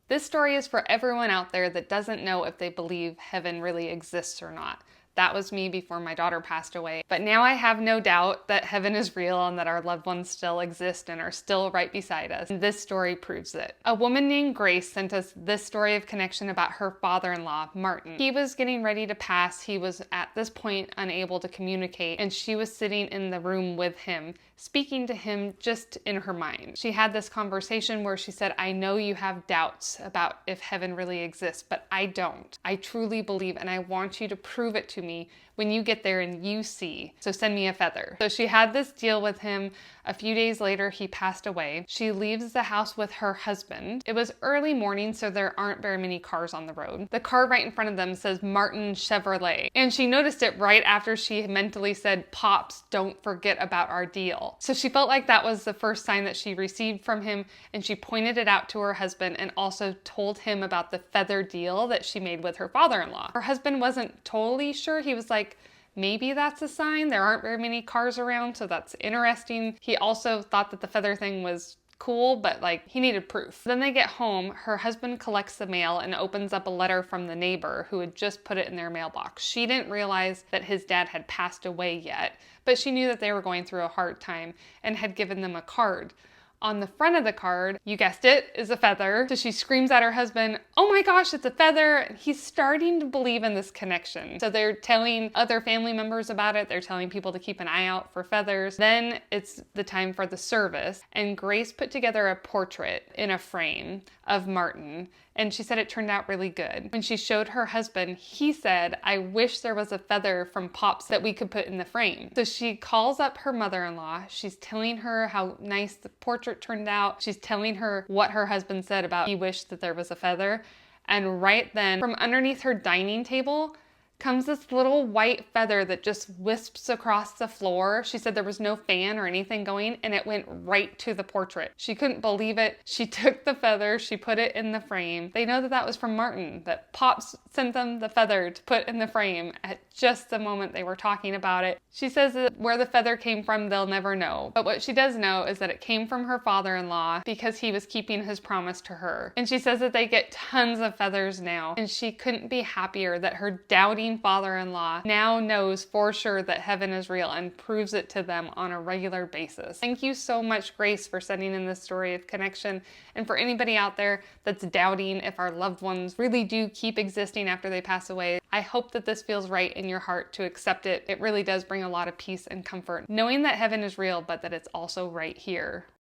This story is for everyone out there that doesn't know if they believe heaven really exists or not. That was me before my daughter passed away. But now I have no doubt that heaven is real and that our loved ones still exist and are still right beside us. And this story proves it. A woman named Grace sent us this story of connection about her father-in-law, Martin. He was getting ready to pass. He was at this point unable to communicate, and she was sitting in the room with him, speaking to him just in her mind. She had this conversation where she said, I know you have doubts about if heaven really exists, but I don't. I truly believe, and I want you to prove it to me when you get there and you see. So send me a feather. So she had this deal with him. A few days later, he passed away. She leaves the house with her husband. It was early morning, so there aren't very many cars on the road. The car right in front of them says Martin Chevrolet. And she noticed it right after she mentally said, Pops, don't forget about our deal. So she felt like that was the first sign that she received from him, and she pointed it out to her husband and also told him about the feather deal that she made with her father-in-law. Her husband wasn't totally sure. He was like, maybe that's a sign. There aren't very many cars around, so that's interesting. He also thought that the feather thing was cool, but like he needed proof. Then they get home, her husband collects the mail and opens up a letter from the neighbor who had just put it in their mailbox. She didn't realize that his dad had passed away yet, but she knew that they were going through a hard time and had given them a card. On the front of the card, you guessed it, is a feather. So she screams at her husband, oh my gosh, it's a feather. And he's starting to believe in this connection. So they're telling other family members about it. They're telling people to keep an eye out for feathers. Then it's the time for the service. And Grace put together a portrait in a frame of Martin. And she said it turned out really good. When she showed her husband, he said, I wish there was a feather from Pops that we could put in the frame. So she calls up her mother-in-law. She's telling her how nice the portrait turned out. She's telling her what her husband said about he wished that there was a feather. And right then, from underneath her dining table, comes this little white feather that just wisps across the floor. She said there was no fan or anything going, and it went right to the portrait. She couldn't believe it. She took the feather, she put it in the frame. They know that that was from Martin, that Pops sent them the feather to put in the frame at just the moment they were talking about it. She says that where the feather came from, they'll never know. But what she does know is that it came from her father-in-law because he was keeping his promise to her. And she says that they get tons of feathers now, and she couldn't be happier that her doubting father-in-law now knows for sure that heaven is real and proves it to them on a regular basis. Thank you so much, Grace, for sending in this story of connection. And for anybody out there that's doubting if our loved ones really do keep existing after they pass away, I hope that this feels right in your heart to accept it. It really does bring a lot of peace and comfort, knowing that heaven is real, but that it's also right here.